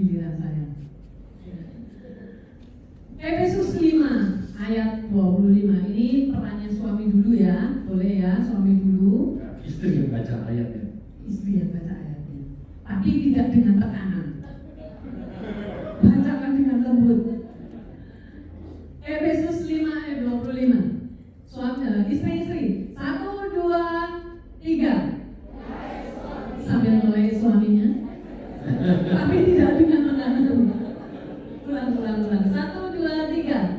giliran saya. Efesus 5 ayat 25. Ini pertanyaan suami dulu ya. Boleh ya, suami dulu. Istri yang baca ayatnya. Istri yang baca ayatnya. Tapi tidak dengan tekanan. Bacakan dengan lembut. Efesus 5 ayat 25. Suami, istri-istri. 1, 2, 3. Sambil mulai suaminya. Tapi tidak dengan tekanan. Ulang. 1, 2, 3.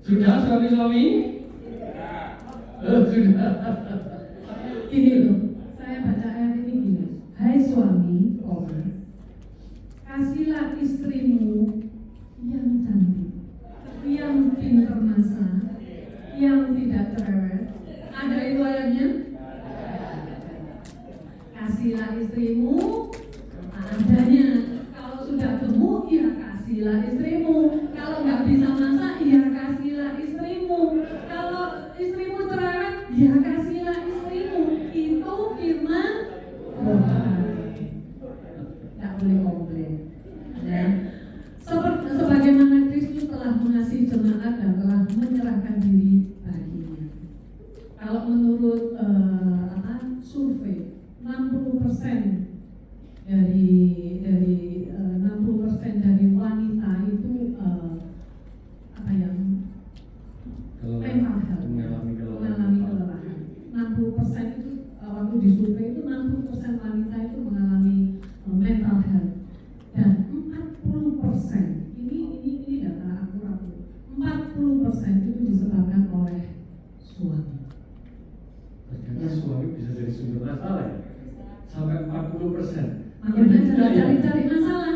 Sudah suami-suami? Sudah. Gini loh, saya baca ayat ini gini. Hai suami, kasihlah istrimu yang cantik, yang pintar masak, yang tidak cerewet. Ada itu ayatnya? Kasihlah istrimu adanya. Kalau sudah gemuk, ya kasihlah istrimu. Kalau nggak bisa masak, ya kasihlah istrimu. Kalau istrimu cerewet, ya kasihlah istrimu. Itu firman Tuhan. Nggak boleh komplain. Ya. Sebagaimana Kristus telah mengasihi jemaat dan telah menyerahkan diri baginya. Kalau menurut survei, 60% dari 60% dari wanita itu mengalami kelelahan. 60% itu waktu disurvei itu 60% wanita itu mengalami mental health, dan 40% ini data akurat, 40% itu disebabkan oleh suami. Ternyata suami bisa jadi sumber masalah ya, sampai 40%. Makanya jangan cari-cari masalah.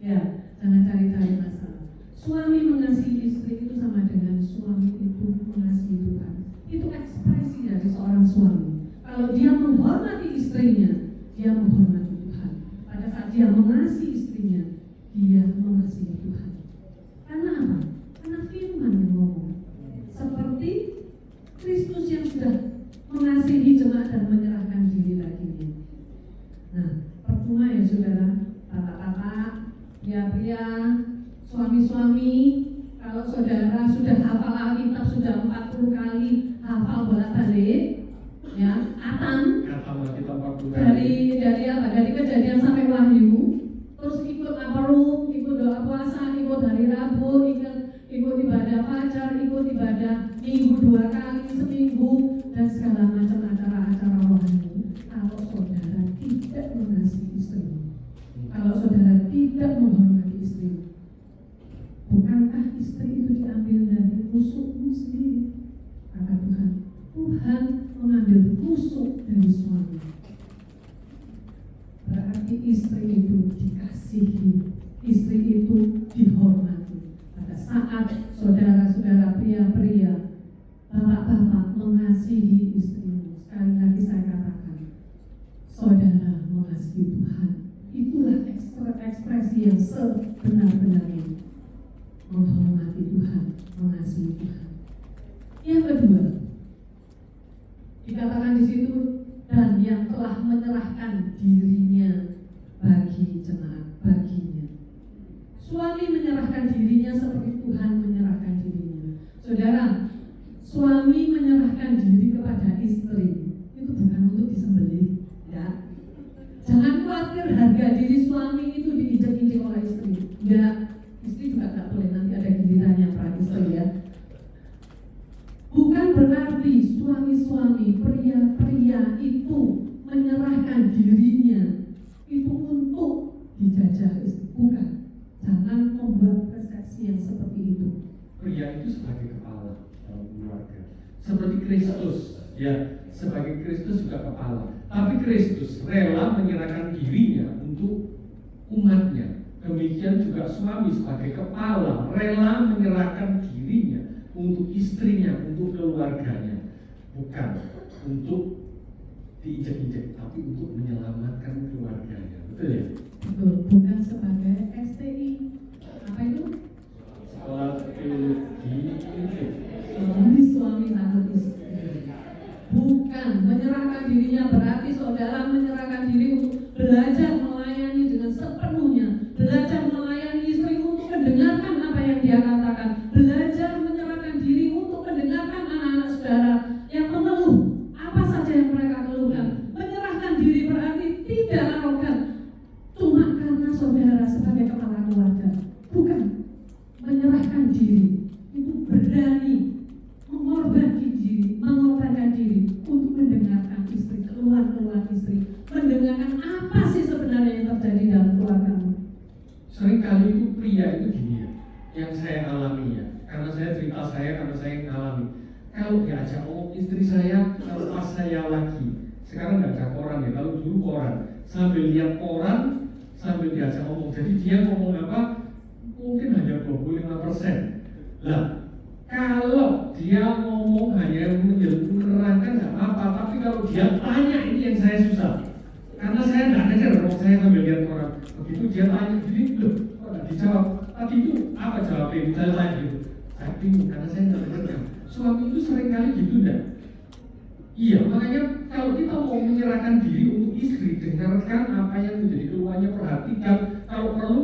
Ya, jangan cari-cari masalah. Suami mengasihi istri itu sama dengan suami itu mengasihi Tuhan. Itu ekspresi dari seorang suami. Kalau dia menghormati istrinya, dia menghormati Tuhan. Pada saat dia mengasihi istrinya, dia mengasihi Tuhan. Karena apa? Karena firman yang ngomong. Seperti Kristus yang sudah mengasihi jemaat dan menyerahkan diri baginya. Nah, percuma ya saudara, kakak-kakak, pria-pria, suami-suami, kalau saudara sudah hafal Alkitab sudah 40 kali, hafal bolak-balik, ya, dari Kejadian sampai Wahyu, terus ikut Aparum, ikut doa puasa, ikut hari Rabu, ikut ibadah fajar, ikut ibadah minggu 2 kali seminggu, dan segala macam acara-acara rohani. Kalau saudara tidak mengasihi istri, kalau saudara tidak menghormati istri, bukankah istri itu diambil dari rusukmu sendiri? Kata Tuhan, Tuhan mengambil rusuk dari suami. Berarti istri itu dikasihi, istri itu dihormati. Pada saat saudara-saudara pria-pria, bapak-bapak mengasihi istrimu, sekali lagi saya katakan, saudara mengasihi Tuhan. Itulah ekspresi yang sebenar-benarnya, menghormati Tuhan, mengasihi Tuhan. Yang kedua, dikatakan di situ, dan yang telah menyerahkan dirinya bagi jemaat, baginya. Suami menyerahkan dirinya seperti Tuhan menyerahkan dirinya. Saudara, suami menyerahkan diri kepada istri itu bukan untuk disembelih, ya. Jangan khawatir harga diri suami itu diinjak-injak oleh istri. Ya, istri juga tak boleh, nanti ada gilirannya para istri ya. Bukan berarti suami-suami, pria-pria itu menyerahkan dirinya itu untuk dijajah istri. Bukan. Jangan membuat persepsi yang seperti itu. Pria itu sebagai kepala dalam keluarga, seperti Kristus, ya, sebagai Kristus juga kepala. Tapi Kristus rela menyerahkan dirinya untuk umatnya. Demikian juga suami sebagai kepala rela menyerahkan dirinya untuk istrinya, untuk keluarganya. Bukan untuk diinjak-injak, tapi untuk menyelamatkan keluarganya. Betul ya? Betul, bukan sebagai STI. Apa itu? Sekolah teologi sepenuhnya berarti saudara menyerahkan diri untuk belajar melayani dengan sepenuhnya, belajar melayani istri untuk mendengarkan apa yang dia katakan, belajar menyerahkan diri untuk mendengarkan anak-anak saudara yang mengeluh apa saja yang mereka keluhkan. Menyerahkan diri berarti tidak arogan cuma karena saudara sebagai kepala keluarga, bukan. Menyerahkan diri itu berani mengorbankan diri untuk mendengarkan istri, keluhan istri, mendengarkan apa sih sebenarnya yang terjadi dalam keluargamu. Seringkali itu pria itu gini ya, yang saya alami ya, karena saya ngalami. Kalau diajak ngomong istri saya, kalau pas saya lagi, sekarang nggak ada koran ya, kalau dulu koran, sambil lihat koran, sambil diajak ngomong, jadi dia ngomong apa, mungkin hanya 25%. Lah, kalau dia ngomong hanya menerangkan nggak apa, tapi kalau dia tanya, ini yang saya susah. Karena saya nggak ngejar, kalau saya sambil lihat orang. Begitu dia tanya, jadi loh, kok nggak dijawab? Tadi itu apa jawabnya? Misalnya saya gitu, saya bingung karena saya nggak ngejar. Suami itu sering kali gitu dah. Iya, makanya kalau kita mau menyerahkan diri untuk istri, dengarkan apa yang menjadi keluhannya, perhatikan. Kalau perlu,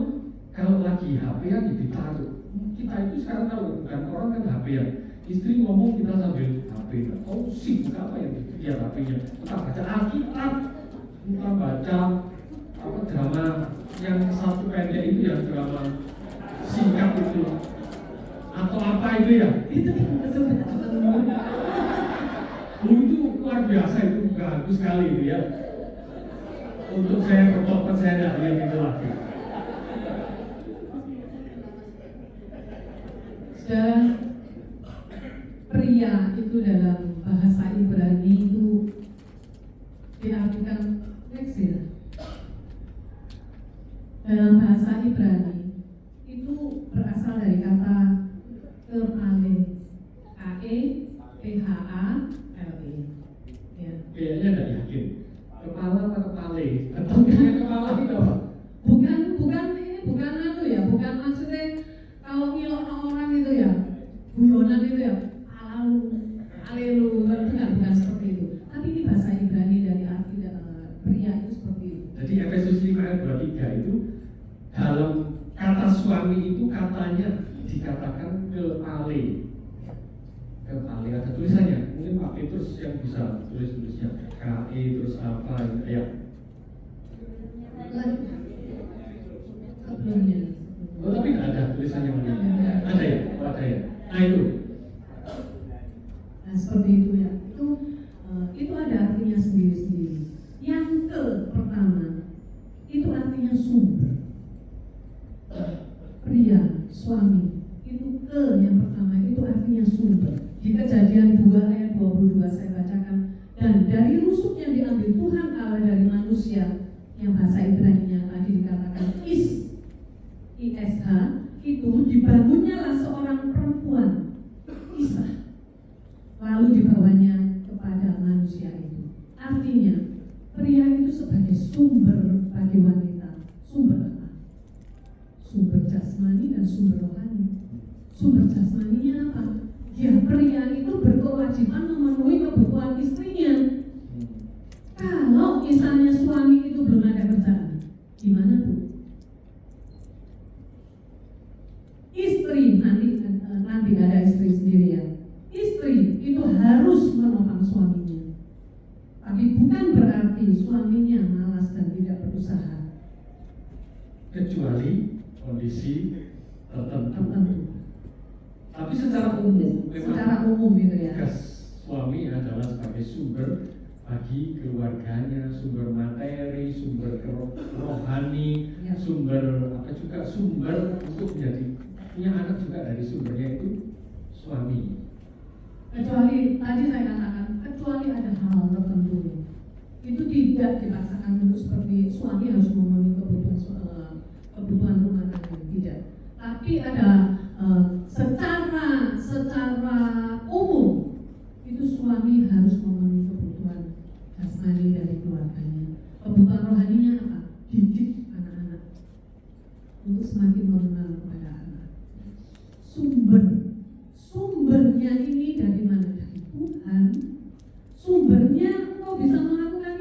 kalau lagi HP-an ditaruh. Kita itu sekarang kalau bukan orang kan HP-an. Istri ngomong kita sambil HP. Oh sibuk apa yang dia HP-nya? Kita baca Alkitab, kita baca apa drama yang satu pendek itu, yang drama singkat itu, atau apa itu ya? Itu luar biasa, itu bagus sekali itu ya. Untuk saya bertobat, saya tidak lihat itu lagi. Saudara, pria itu dalam bahasa Ibrani itu diartikan ya. Dalam bahasa Ibrani itu berasal dari kata kerale, KEPHALE. Ya. Kayaknya tidak yakin. Kepala apa kepale? Atau kepala itu apa? Bukan anu ya, bukan maksudnya kalau ngilokno orang itu ya, guyonan itu ya, bukan seperti itu. Tapi ini bahasa Ibrani dari arti pria itu seperti itu. Jadi Efesus 5 ayat 23 itu dalam kata suami itu katanya dikatakan kepale. Kepale ada tulisannya. Mungkin Pak Petrus yang bisa tulisnya. KE terus apa ya? Sebelumnya. Oh, tapi tidak ada tulisannya mana? Ada ya? Oh, ada ya. Nah itu. Nah seperti itu ya. Itu ada artinya sendiri-sendiri. Yang pertama itu artinya sumber. Pria, suami itu yang pertama itu artinya sumber. Di Kejadian 2 ayat 22 saya bacakan. Dan dari rusuk yang diambil Tuhan Allah dari manusia, yang bahasa Ibrani-nya tadi dikatakan ISH, itu dibangunnyalah seorang perempuan Isah, lalu dibawanya kepada manusia itu. Artinya pria itu sebagai sumber bagi wanita. Sumber apa? Sumber jasmani dan sumber rohani. Sumber jasmaninya apa? Ya, pria itu berkewajiban memenuhi kebutuhan istrinya. Kalau misalnya suami itu belum ada kerjaan, gimana tuh? Istri nanti ada istri sendiri ya. Istri itu harus menopang suaminya. Tapi bukan berarti suaminya malas dan tidak berusaha. Kecuali kondisi tertentu. Tapi secara umum, gitu ya. Suami adalah sebagai sumber bagi keluarganya, sumber materi, sumber rohani, ya. Sumber untuk menjadi punya anak juga dari sumbernya itu suami. Kecuali tadi saya katakan, kecuali ada hal tertentu itu tidak dipaksakan untuk seperti suami harus memenuhi kebutuhan rumah tangga, tidak. Tapi ada secara umum itu suami harus memenuhi kebutuhan jasmani dari keluarganya. Kebutuhan rohaninya apa? Didik anak-anak untuk semakin mengenal kepada Allah. Sumbernya ini dari mana? Dari Tuhan. Sumbernya engkau bisa melakukan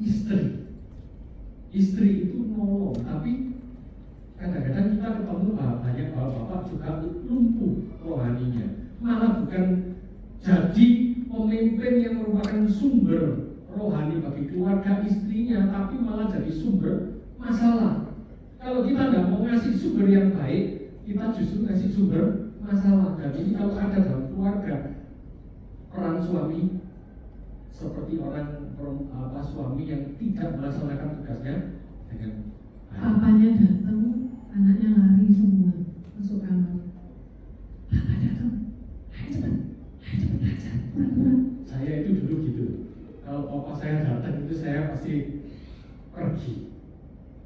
istri. Istri itu nolong, tapi kadang-kadang kita ketemu banyak bapak-bapak juga lumpuh rohaninya. Malah bukan jadi pemimpin yang merupakan sumber rohani bagi keluarga istrinya, tapi malah jadi sumber masalah. Kalau kita nggak mau ngasih sumber yang baik, kita justru ngasih sumber masalah. Jadi kalau ada dalam keluarga peran suami seperti suami yang tidak melaksanakan tugasnya dengan baik. Papanya datang, anaknya lari semua masuk kamar. Papa datang, ayo cepat aja, pura-pura. Saya itu dulu gitu. Kalau papa saya datang itu saya pasti pergi,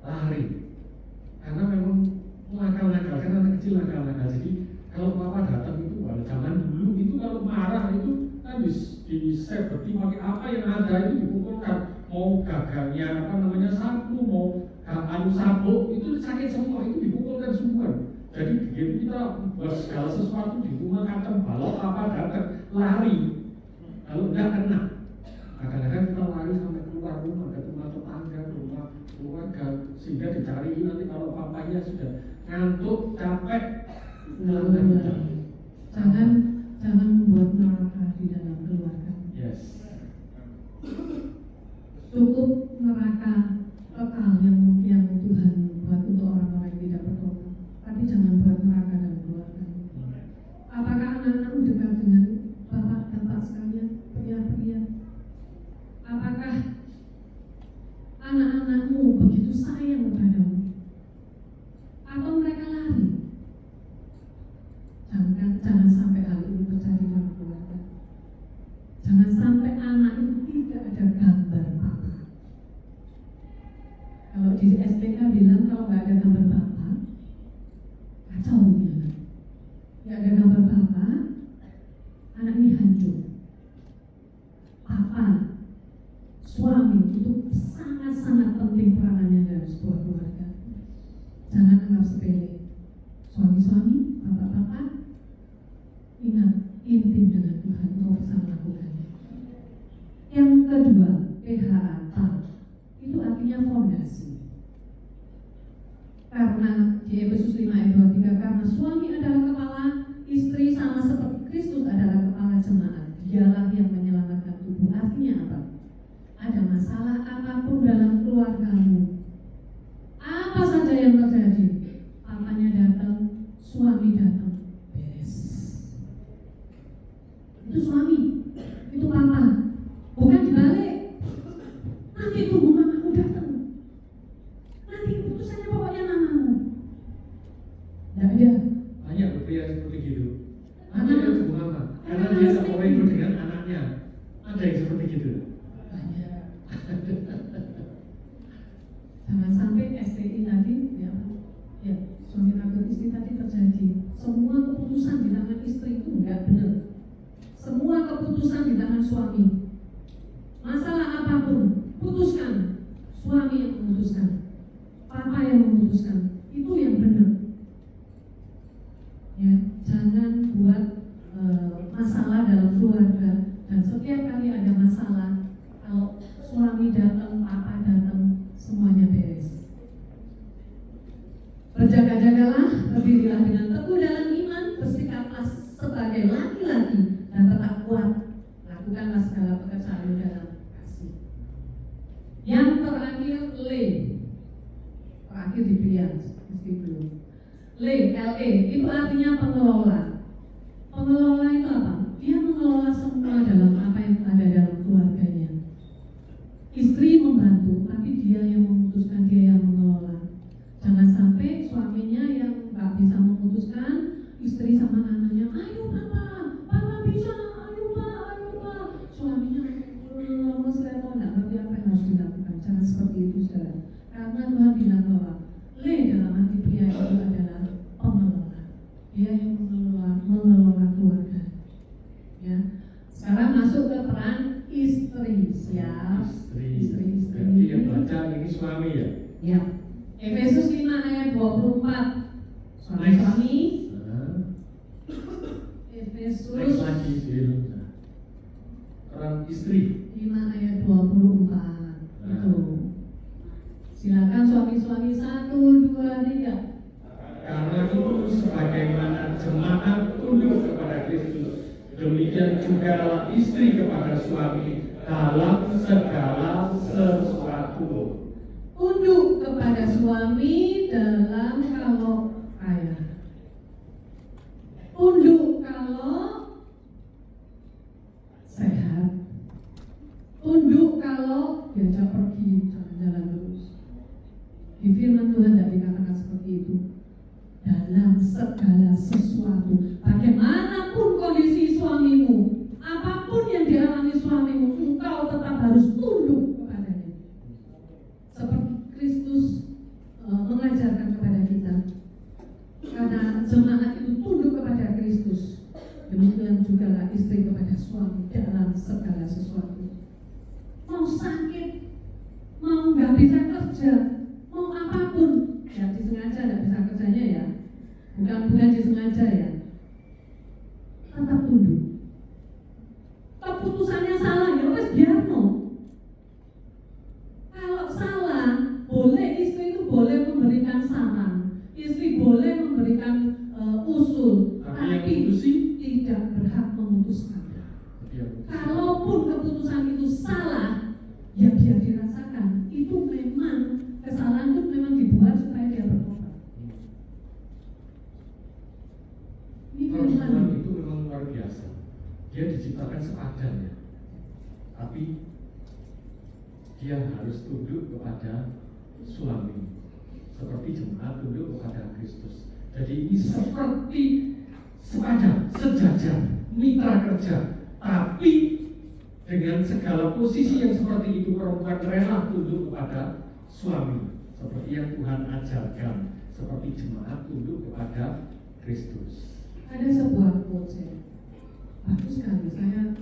lari. Karena memang nakal-nakal, kan anak kecil nakal-nakal. Jadi kalau papa datang itu, zaman dulu itu kalau marah itu kan disebeti pakai apa yang ada itu dipukulkan. Mau gagangnya sapu, mau sabuk itu sakit semua, itu dipukulkan semua. Jadi begitu kita buat segala sesuatu di rumah, kacang balok apa datang lari. Kalau enggak kena. Kadang-kadang kita lari sampai keluar rumah, ke rumah tetangga, ke rumah keluarga, sehingga dicari nanti kalau papanya sudah ngantuk, capek, Jangan membuat neraka di dalam keluarga. Yes. Cukup neraka kekal yang Tuhan buat untuk orang-orang yang tidak bertobat. Tapi jangan buat neraka dalam keluarga. Apakah anak-anakmu dekat dengan bapak sekalian, pria-pria? Apakah anak-anakmu begitu sayang kepadamu? Atau mereka lari? Jangan sampai hal ini terjadi dalam keluarga. Jangan sampai anak itu tidak ada gambar papa. Kalau di SPK bilang kalau nggak ada gambar papa, kacau dia. Nggak ada gambar papa, anak ini hancur. Papa, suami itu sangat-sangat penting peranannya dalam sebuah keluarga. Jangan anggap sepele. Suami-suami, bapak-bapak, ingat intim dengan Tuhan untuk bisa melakukannya. Yang kedua, PHA itu artinya fondasi. Karena di Efesus 5 ayat 23, karena suami adalah kepala, istri sama seperti Kristus adalah kepala jemaat. Dialah yang menyelamatkan tubuh. Artinya apa? Ada masalah apapun dalam keluargamu, apa saja yang terjadi, papanya datang, suami datang, beres. Itu suami, itu papa. Bukan dibalik. Nanti tunggu mamamu datang. Nanti keputusannya pokoknya mamamu. Tidak ada. Banyak pria seperti gitu. Ada yang tunggu mama, karena dia tak mau ikut dengan anaknya. Ada yang seperti gitu. Banyak. Jangan sampai STI tadi, ya suami takut istri tadi terjadi. Semua keputusan di tangan istri itu enggak benar. Semua keputusan di tangan suami. Masalah apapun, putuskan. Suami yang memutuskan, papa yang memutuskan. Itu yang benar. Ya, jangan buat masalah dalam keluarga. Dan setiap kali ada masalah, kalau suami datang, papa datang, semuanya beres. Berjaga-jagalah, berdirilah dengan teguh dalam iman, bersikaplah sebagai laki-laki dan tetap kuat. Lakukanlah segala pekerjaan dalam kasih. Yang terakhir, terakhir di pilihan, mesti belum. LE itu artinya pengelola. Pengelola itu apa? Dia mengelola semua dalam apa yang ada dalam keluarganya. Istri membantu, tapi dia yang memutuskan, dia yang mengelola. Jangan sampai suaminya yang nggak bisa memutuskan, istri sama anaknya, ayo papa bisa, ayo pak. Suaminya lemes level, nggak ngerti apa yang harus dilakukan. Jangan seperti itu, saudara. Karena Tuhan bilang bahwa dalam hati pria itu adalah pengelola. Dia yang mengelola keluarga. Ya. Sekarang masuk ke peran istri. Siap. Istri. Berarti yang baca ini suami ya? Ya. Efesus 5 ayat 24. Suami. Efesus lagi peran istri. 5 ayat 24. Itu Demikian juga istri kepada suami dalam segala sesuatu. Tunduk kepada suami dalam kalau kaya. Tunduk kalau sehat. Tunduk kalau diajak pergi jalan-jalan terus. Di firman Tuhan tidak dikatakan seperti itu. Dalam segala sesuatu, bagaimanapun kondisi suamimu, apapun yang dialami suamimu, engkau tetap harus tunduk kepadanya. Seperti Kristus mengajarkan kepada kita. Karena jemaat itu tunduk kepada Kristus, demikian juga istri kepada suami dalam segala sesuatu. Mau sakit, mau nggak bisa kerja, mau apapun, ya disengaja nggak bisa kerjanya ya, bukan disengaja ya, tetap tunduk. Keputusannya salah ya wes biarno. Kalau salah, boleh istri itu boleh memberikan saran, istri boleh memberikan usul, tapi tidak berhak memutuskan. Kalaupun keputusan itu salah, ya biar dirasakan. Itu memang kesalahan itu memang dibuat supaya dia bertobat. Perempuan itu memang luar biasa. Dia diciptakan sepadan ya, tapi dia harus tunduk kepada suami, seperti jemaat tunduk kepada Kristus. Jadi ini seperti sepadan, sejajar, mitra kerja. Tapi dengan segala posisi yang seperti itu, perempuan rela tunduk kepada suami, seperti yang Tuhan ajarkan, seperti jemaat tunduk kepada Kristus. Ada sebuah quote ya, bagus sekali,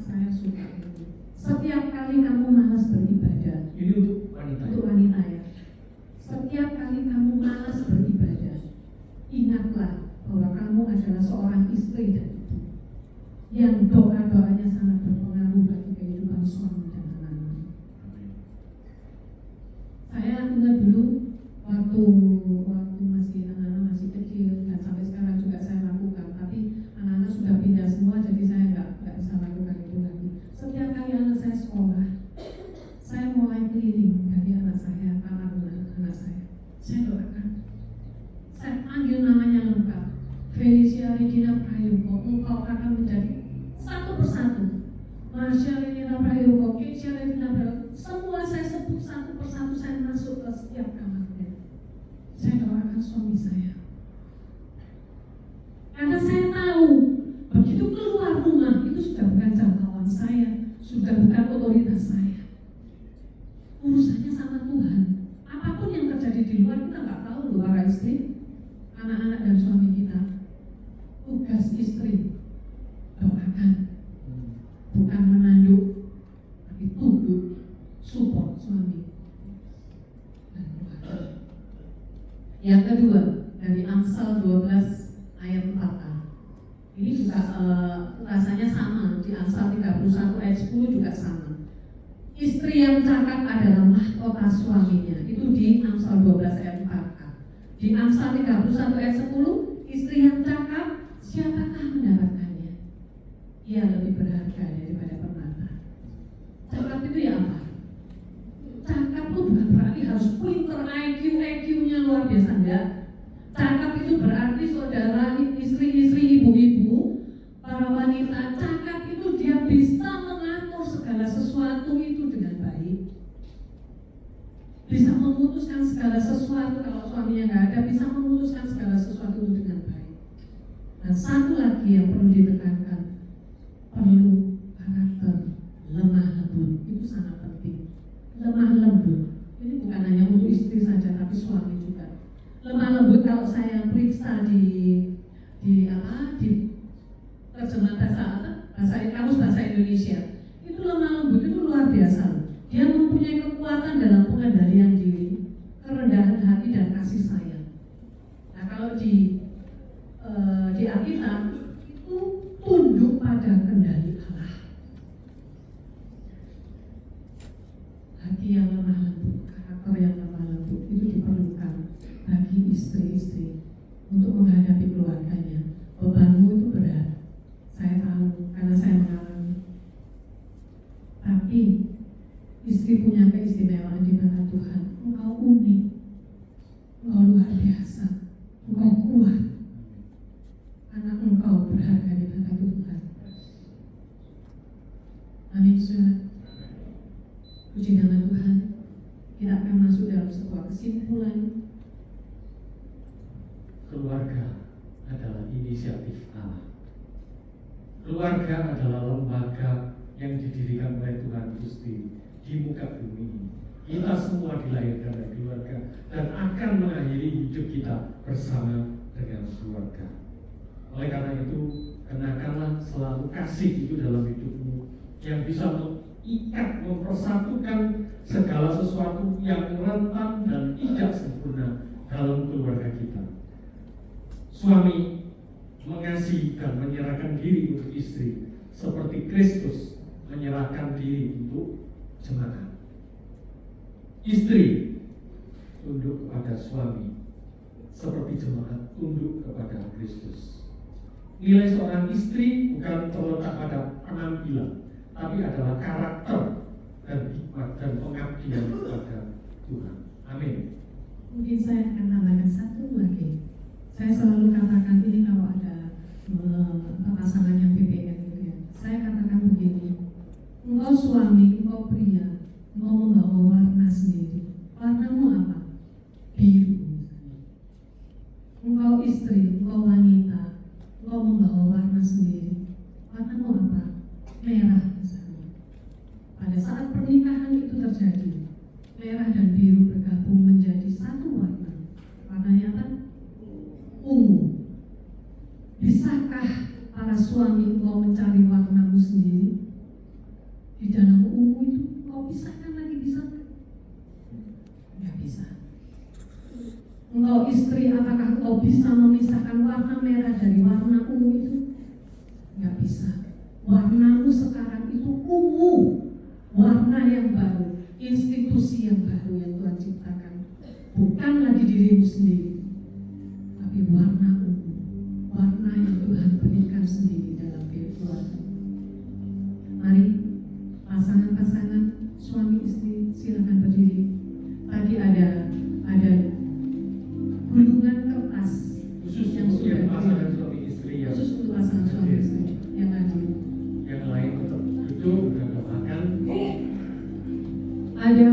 saya suka ini. Setiap kali kamu malas beribadah, Ini untuk wanita. Untuk wanita ya. Setiap kali kamu malas beribadah, ingatlah bahwa kamu adalah seorang istri dan ibu yang doa-doanya sangat berpengaruh bagi kehidupan suami dan anak-anak. Saya ingat dulu waktu masih anak-anak masih kecil dan sampai sekarang juga saya lakukan, tapi anak-anak sudah pindah semua, jadi saya nggak bisa lakukan itu lagi. Setiap kali anak saya sekolah, saya mulai keliling bagi anak saya, kamar anak saya doakan, saya panggil namanya lengkap, Felicia Regina Prayoko, engkau akan menjadi satu persatu. Marsha Regina Prayoko, Keisha Regina Prayoko, semua saya sebut satu persatu, saya masuk ke setiap kamarnya. Saya doakan suami saya. Karena saya tahu, begitu keluar rumah, itu sudah bukan jangkauan saya, sudah bukan otoritas saya. Urusannya sama Tuhan. Apapun yang terjadi di luar, kita nggak tahu loh, para istri, anak-anak dan suami kita. Tugas istri doakan, bukan menanduk, tapi tunduk, support suami dan keluarga. Yang kedua, dari Amsal 12 ayat 4a. Ini juga rasanya sama, di Amsal 31 ayat 10 juga sama. Istri yang cakap adalah mahkota suaminya. Itu di Amsal 12 ayat 4a. Di Amsal 31 ayat 10, istri yang cakap, siapakah mendapatkannya? Ia lebih berharga daripada permata. Cakap itu ya apa? Cakap itu bukan berarti harus pinter, IQ-nya luar biasa, enggak. Cakap itu berarti saudara, istri-istri, ibu-ibu, para wanita, cakap itu dia bisa mengatur segala sesuatu itu dengan baik. Bisa memutuskan segala sesuatu, kalau suaminya nggak ada, bisa memutuskan segala sesuatu itu dengan baik. Dan satu lagi yang perlu ditekankan, perlu karakter lemah lembut, itu sangat penting. Lemah lembut, ini bukan hanya untuk istri saja, tapi suami juga. Lemah lembut, kalau saya periksa di terjemahan kamus bahasa Indonesia, itu lemah lembut itu luar biasa. Dia mempunyai kekuatan dalam pengendalian diri, kerendahan hati dan kasih sayang. Nah, kalau di Alkitab itu tunduk pada kendali Allah. Hati yang lemah lembut, karakter yang lemah lembut itu diperlukan bagi istri-istri untuk menghadapi keluarganya. Bebanmu itu berat. Saya tahu karena saya biasa. Engkau kuat. Karena Engkau berharga di mata Tuhan. Amin, saudara. Puji nama Tuhan. Kita akan masuk dalam sebuah kesimpulan. Keluarga adalah inisiatif Allah. Keluarga adalah lembaga yang didirikan oleh Tuhan Gusti di muka bumi. Kita semua dilahirkan dari keluarga dan akan mengakhiri hidup kita bersama dengan keluarga. Oleh karena itu, kenakanlah selalu kasih itu dalam hidupmu yang bisa mengikat, mempersatukan segala sesuatu yang rentan dan tidak sempurna dalam keluarga kita. Suami mengasihi dan menyerahkan diri untuk istri seperti Kristus menyerahkan diri untuk jemaat. Istri tunduk kepada suami seperti jemaat tunduk kepada Kristus. Nilai seorang istri bukan terletak pada penampilan, tapi adalah karakter dan hikmat dan pengabdian kepada Tuhan. Amin. Mungkin saya akan tambahkan satu lagi. Saya selalu katakan ini kalau ada pasangan yang BBM gitu ya. Saya katakan begini, engkau suami, engkau pria, engkau membawa warna sendiri. Warnamu apa? Biru. Engkau istri, engkau wanita, engkau membawa warna sendiri. Warnamu apa? Merah misalnya. Pada saat pernikahan itu terjadi, merah dan biru bergabung menjadi satu warna. Warnanya apa? Ungu. Bisakah para suami engkau mencari warnamu sendiri? Di dalam ungu itu engkau pisahkan lagi, bisa? Tidak bisa. Engkau istri, apakah engkau bisa memisahkan warna merah dari warna ungu itu? Tidak bisa. Warnamu sekarang itu ungu, warna yang baru, institusi yang baru yang Tuhan ciptakan. Bukan lagi dirimu sendiri, tapi warna ungu, warna yang Tuhan berikan sendiri dalam diri keluarga. Mari pasangan-pasangan, suami istri, silakan berdiri. Tadi ada gulungan kertas Khusus yang untuk sudah yang pasangan suami istri yang khusus untuk pasangan suami istri yang hadir. yang lain tetap duduk dan makan. Ada